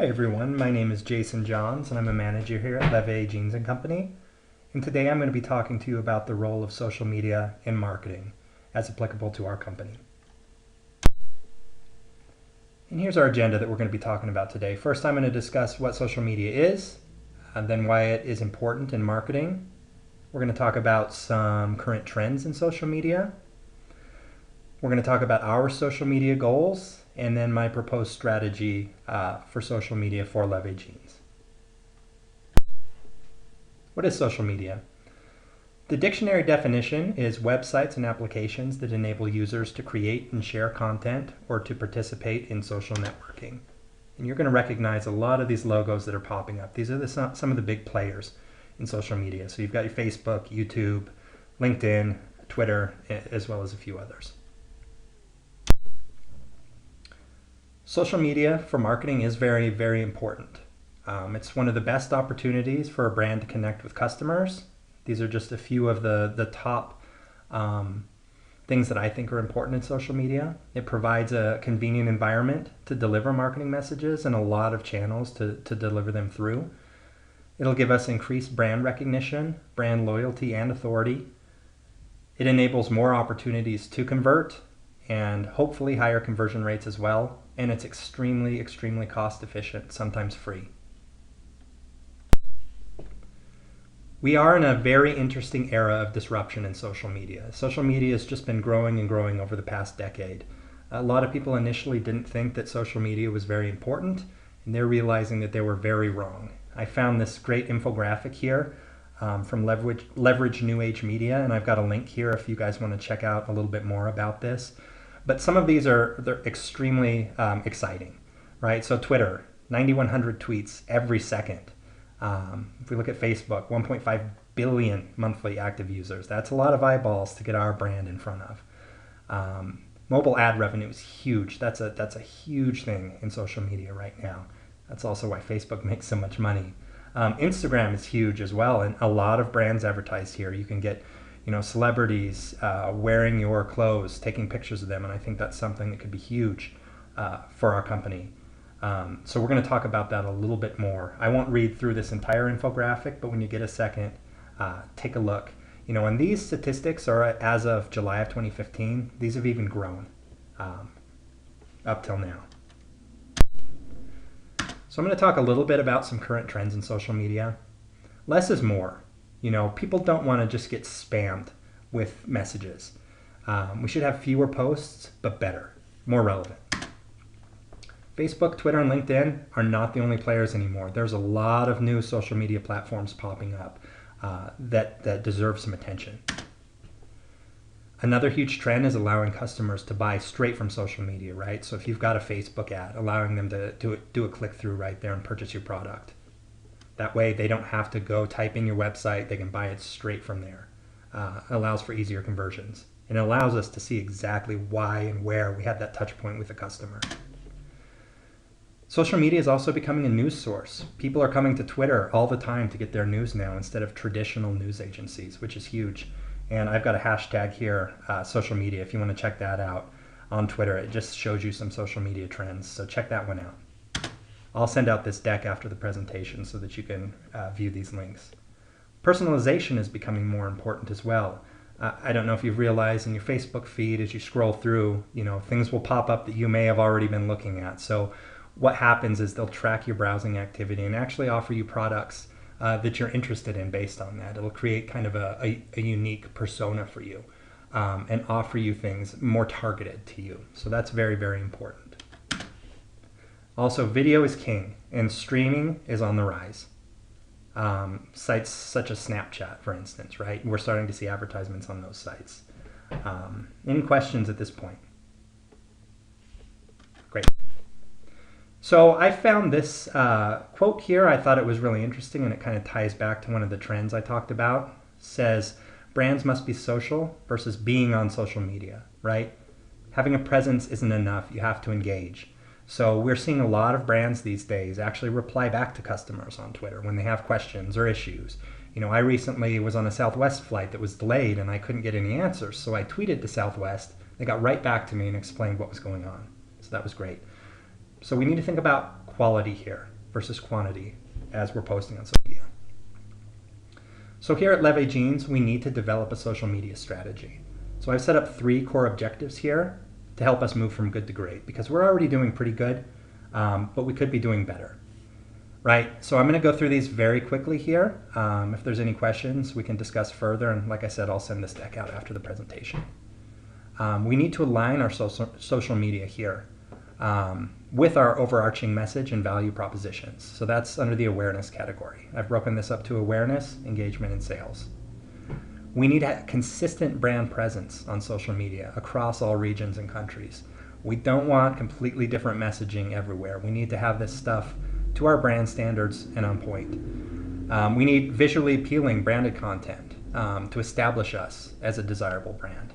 Hi everyone, my name is Jason Johns and I'm a manager here at LEVE Jeans & Company. And today I'm going to be talking to you about the role of social media in marketing as applicable to our company. And here's our agenda that we're going to be talking about today. First, I'm going to discuss what social media is, and then why it is important in marketing. We're going to talk about some current trends in social media. We're going to talk about our social media goals, and then my proposed strategy for social media for LEVE Jeans. What is social media? The dictionary definition is websites and applications that enable users to create and share content or to participate in social networking. And you're going to recognize a lot of these logos that are popping up. These are some of the big players in social media. So you've got your Facebook, YouTube, LinkedIn, Twitter, as well as a few others. Social media for marketing is very, very important. It's one of the best opportunities for a brand to connect with customers. These are just a few of the top things that I think are important in social media. It provides a convenient environment to deliver marketing messages and a lot of channels to deliver them through. It'll give us increased brand recognition, brand loyalty, and authority. It enables more opportunities to convert and hopefully higher conversion rates as well. And it's extremely, extremely cost efficient, sometimes free. We are in a very interesting era of disruption in social media. Social media has just been growing and growing over the past decade. A lot of people initially didn't think that social media was very important, and they're realizing that they were very wrong. I found this great infographic here from Leverage New Age Media, and I've got a link here if you guys want to check out a little bit more about this. But some of these they're extremely exciting, right? So Twitter, 9,100 tweets every second. If we look at Facebook, 1.5 billion monthly active users. That's a lot of eyeballs to get our brand in front of. Mobile ad revenue is huge. That's a huge thing in social media right now. That's also why Facebook makes so much money. Instagram is huge as well, and a lot of brands advertise here. You can get celebrities wearing your clothes, taking pictures of them, and I think that's something that could be huge for our company. So we're going to talk about that a little bit more. I won't read through this entire infographic, but when you get a second, take a look. And these statistics are as of July of 2015. These have even grown up till now. So I'm going to talk a little bit about some current trends in social media. Less is more. People don't want to just get spammed with messages. We should have fewer posts, but better, more relevant. Facebook, Twitter, and LinkedIn are not the only players anymore. There's a lot of new social media platforms popping up that deserve some attention. Another huge trend is allowing customers to buy straight from social media, right? So if you've got a Facebook ad, allowing them to do a click-through right there and purchase your product. That way they don't have to go type in your website, they can buy it straight from there. It allows for easier conversions. And it allows us to see exactly why and where we had that touch point with the customer. Social media is also becoming a news source. People are coming to Twitter all the time to get their news now instead of traditional news agencies, which is huge. And I've got a hashtag here, social media, if you want to check that out on Twitter. It just shows you some social media trends, so check that one out. I'll send out this deck after the presentation so that you can view these links. Personalization is becoming more important as well. I don't know if you've realized in your Facebook feed as you scroll through, things will pop up that you may have already been looking at. So what happens is they'll track your browsing activity and actually offer you products that you're interested in based on that. It'll create kind of a unique persona for you and offer you things more targeted to you. So that's very, very important. Also, video is king, and streaming is on the rise. Sites such as Snapchat, for instance, right? We're starting to see advertisements on those sites. Any questions at this point? Great. So I found this quote here. I thought it was really interesting, and it kind of ties back to one of the trends I talked about. It says, brands must be social versus being on social media, right? Having a presence isn't enough. You have to engage. So we're seeing a lot of brands these days actually reply back to customers on Twitter when they have questions or issues. I recently was on a Southwest flight that was delayed and I couldn't get any answers. So I tweeted to Southwest. They got right back to me and explained what was going on. So that was great. So we need to think about quality here. versus quantity as we're posting on social media. So here at LEVE Jeans, we need to develop a social media strategy. So I've set up 3 core objectives here to help us move from good to great, because we're already doing pretty good, but we could be doing better. Right, so I'm going to go through these very quickly here. If there's any questions, we can discuss further, and like I said, I'll send this deck out after the presentation. We need to align our social media here with our overarching message and value propositions. So that's under the awareness category. I've broken this up to awareness, engagement, and sales. We need a consistent brand presence on social media across all regions and countries. We don't want completely different messaging everywhere. We need to have this stuff to our brand standards and on point. We need visually appealing branded content to establish us as a desirable brand.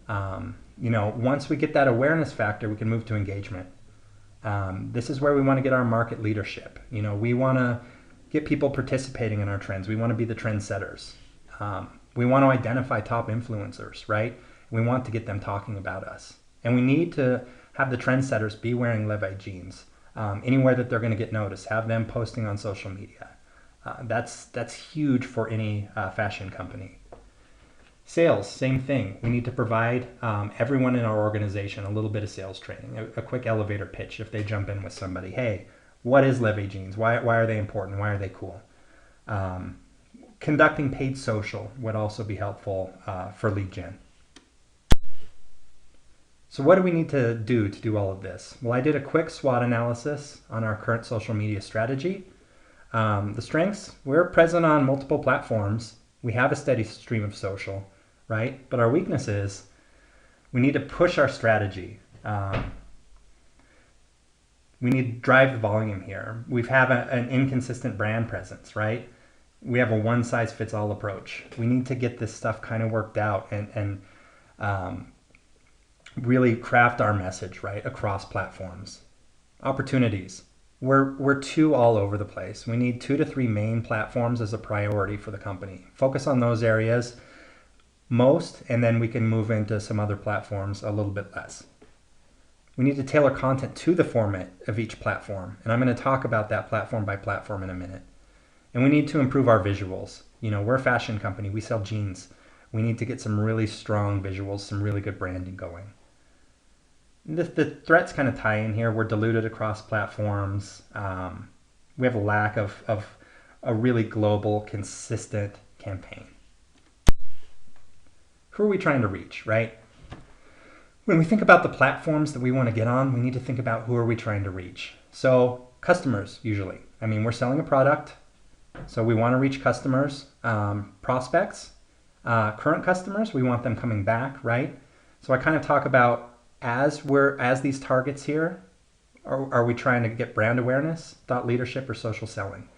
Once we get that awareness factor, we can move to engagement. This is where we want to get our market leadership. We want to get people participating in our trends. We want to be the trendsetters. We want to identify top influencers, right? We want to get them talking about us. And we need to have the trendsetters be wearing LEVE jeans. Anywhere that they're going to get noticed, have them posting on social media. That's huge for any fashion company. Sales, same thing. We need to provide everyone in our organization a little bit of sales training, a quick elevator pitch if they jump in with somebody. Hey, what is LEVE jeans? Why are they important? Why are they cool? Conducting paid social would also be helpful for lead gen. So what do we need to do all of this? Well, I did a quick SWOT analysis on our current social media strategy. The strengths, we're present on multiple platforms. We have a steady stream of social, right? But our weaknesses, we need to push our strategy. We need to drive the volume here. We have an inconsistent brand presence, right? We have a one-size-fits-all approach. We need to get this stuff kind of worked out and really craft our message, right, across platforms. Opportunities. We're too all over the place. We need 2 to 3 main platforms as a priority for the company. Focus on those areas most, and then we can move into some other platforms a little bit less. We need to tailor content to the format of each platform, and I'm going to talk about that platform by platform in a minute. And we need to improve our visuals. We're a fashion company. We sell jeans. We need to get some really strong visuals, some really good branding going. The threats kind of tie in here. We're diluted across platforms. We have a lack of a really global, consistent campaign. Who are we trying to reach, right? When we think about the platforms that we want to get on, we need to think about who are we trying to reach. So customers, usually. We're selling a product, so we want to reach customers. Prospects, current customers, we want them coming back, right? So I kind of talk about as these targets here, are we trying to get brand awareness, thought leadership, or social selling?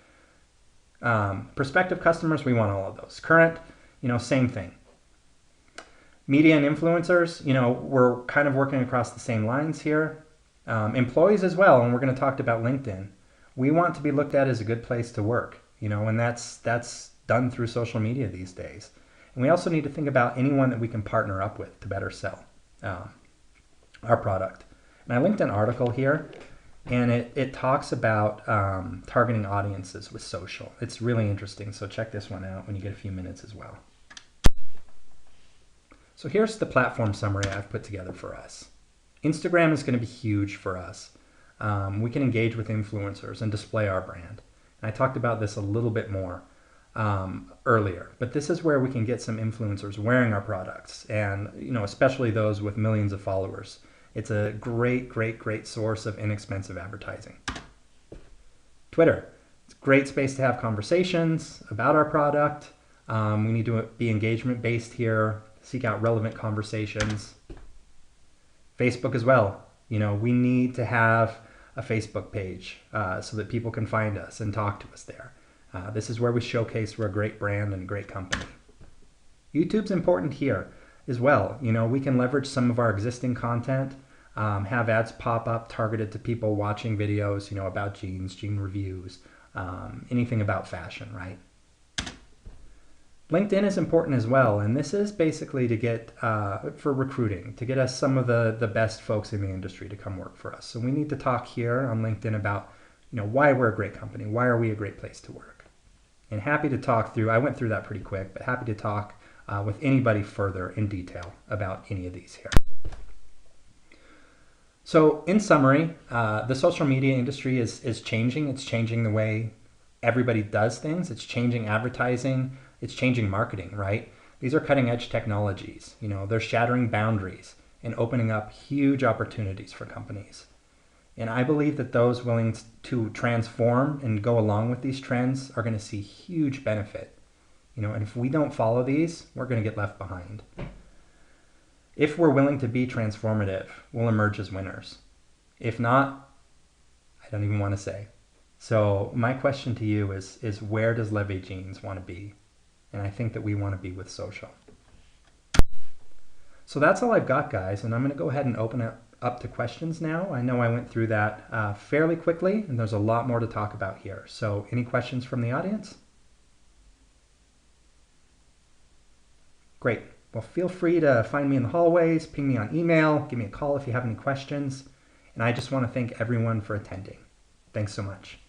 Prospective customers, we want all of those. Current, same thing. Media and influencers, we're kind of working across the same lines here. Employees as well, and we're going to talk about LinkedIn. We want to be looked at as a good place to work, and that's done through social media these days. And we also need to think about anyone that we can partner up with to better sell our product. And I linked an article here, and it talks about targeting audiences with social. It's really interesting, so check this one out when you get a few minutes as well. So here's the platform summary I've put together for us. Instagram is going to be huge for us. We can engage with influencers and display our brand. And I talked about this a little bit more earlier, but this is where we can get some influencers wearing our products, and especially those with millions of followers. It's a great source of inexpensive advertising. Twitter, it's a great space to have conversations about our product. We need to be engagement based here, seek out relevant conversations. Facebook as well. We need to have a Facebook page so that people can find us and talk to us there. This is where we showcase we're a great brand and a great company. YouTube's important here as well. We can leverage some of our existing content, have ads pop up targeted to people watching videos, about jeans, jean reviews, anything about fashion, right? LinkedIn is important as well, and this is basically to get, for recruiting, to get us some of the best folks in the industry to come work for us. So we need to talk here on LinkedIn about, why we're a great company, why are we a great place to work. And happy to talk through, I went through that pretty quick, but happy to talk with anybody further in detail about any of these here. So in summary, the social media industry is changing. It's changing the way everybody does things. It's changing advertising. It's changing marketing, right? These are cutting edge technologies. They're shattering boundaries and opening up huge opportunities for companies. And I believe that those willing to transform and go along with these trends are going to see huge benefit. And if we don't follow these, we're going to get left behind. If we're willing to be transformative, we'll emerge as winners. If not, I don't even want to say. So my question to you is where does LEVE Jeans want to be? And I think that we want to be with social. So that's all I've got, guys, and I'm going to go ahead and open it up to questions now. I know I went through that fairly quickly, and there's a lot more to talk about here. So any questions from the audience? Great. Well, feel free to find me in the hallways, ping me on email, give me a call if you have any questions. And I just want to thank everyone for attending. Thanks so much.